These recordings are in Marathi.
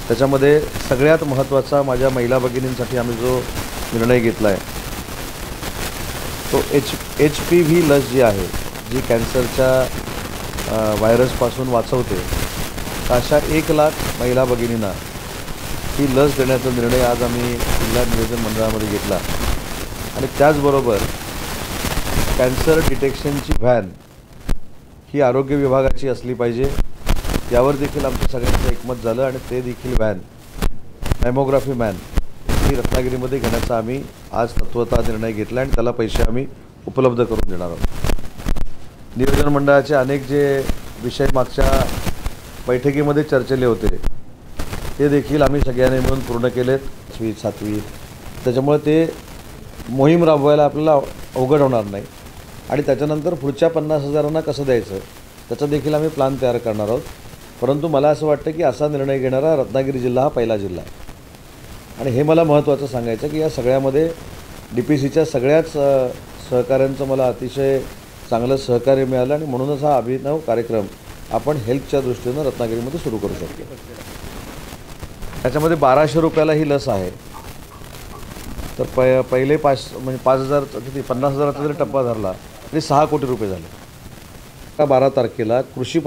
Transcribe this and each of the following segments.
त्याच्यामध्ये सगळ्यात महत्त्वाचा माझ्या महिला भगिनींसाठी आम्ही जो निर्णय घेतला आहे तो HPV लस जी आहे, जी कॅन्सरच्या व्हायरसपासून वाचवते, अशा 1 लाख महिला भगिनींना ही लस देण्याचा निर्णय आज आम्ही जिल्हा नियोजन मंडळामध्ये घेतला। आणि त्याचबरोबर कॅन्सर डिटेक्शनची व्हॅन ही आरोग्य विभागाची असली पाहिजे, यावर देखील आमच्या सगळ्यांचं एकमत झालं आणि ते देखील व्हॅन मॅमोग्राफी मॅन ही रत्नागिरीमध्ये घेण्याचा आम्ही आज तत्वतः निर्णय घेतला आणि त्याला पैसे आम्ही उपलब्ध करून देणार आहोत। नियोजन मंडळाचे अनेक जे विषय मागच्या बैठकीमध्ये चर्चेले होते ते देखील आम्ही सगळ्यांनी मिळून पूर्ण केलेत। 7वी त्याच्यामुळे ते मोहीम राबवायला आपल्याला अवघड होणार नाही आणि त्याच्यानंतर पुढच्या 50,000 कसं द्यायचं त्याचा देखील आम्ही प्लॅन तयार करणार आहोत। परंतु मला असं वाटतं की असा निर्णय घेणारा रत्नागिरी जिल्हा हा पहिला जिल्हा आहे आणि हे मला महत्त्वाचं सांगायचं की या सगळ्यामध्ये DPCच्या सगळ्याच सहकाऱ्यांचं मला अतिशय चांगलं सहकार्य मिळालं आणि म्हणूनच हा अभिनव कार्यक्रम आपण हेल्थच्या दृष्टीनं रत्नागिरीमध्ये सुरू करू शकतो। त्याच्यामध्ये 1200 रुपयाला ही लस आहे। तर पहिले 5,000 किती 50,000चा जरी टप्पा धरला तरी 6 कोटी रुपये झाले। 12 तारखेला कृषी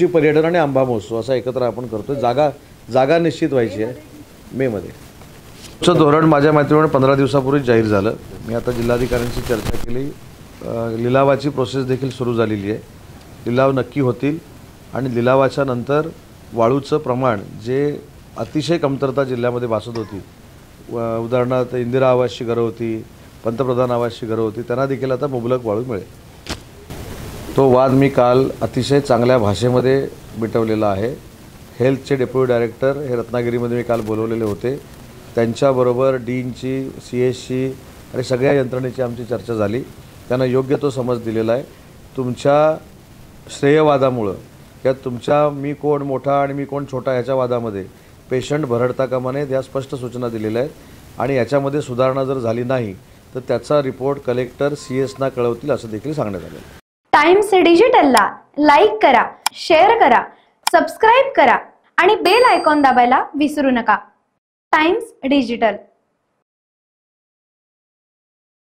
पर्यटन आणि आंबा महोत्सव असा एकत्र आपण करतो। जागा निश्चित व्हायची आहे मेमध्ये। पुढचं धोरण माझ्या माहितीप्रमाणे 15 दिवसापूर्वी जाहीर झालं। मी आता जिल्हाधिकाऱ्यांशी चर्चा केली, लिलावाची प्रोसेस देखील सुरू झालेली आहे। लिलाव नक्की होतील आणि लिलावाच्या नंतर वाळूचं प्रमाण जे अतिशय कमतरता जिल्ह्यामध्ये भासत होती, उदाहरणार्थ इंदिरा आवासची घरं होती, पंतप्रधान आवासची घरं होती, त्यांना देखील आता मुबलक वाळू मिळेल। तो वाद मी काल अतिशय चांगल्या भाषेमध्ये मिटवलेला आहे। हेल्थचे डेप्युटी डायरेक्टर हे रत्नागिरीमध्ये मी काल बोलवलेले होते, त्यांच्याबरोबर डीनची, CS ची आणि सगळ्या यंत्रणेची आमची चर्चा झाली। त्यांना योग्य तो समज दिलेला आहे। तुमच्या श्रेयवादामुळं किंवा तुमच्या मी कोण मोठा आणि मी कोण छोटा ह्याच्या वादामध्ये पेशंट भरडता कामा नयेत या स्पष्ट सूचना दिलेल्या आहेत आणि याच्यामध्ये सुधारणा जर झाली नाही तर त्याचा रिपोर्ट कलेक्टर CS कळवतील असं देखील सांगण्यात आलं आहे। टाइम्स डिजिटलला लाईक करा, शेअर करा, सबस्क्राइब करा आणि बेल आयकॉन दाबायला विसरू नका। Times digital.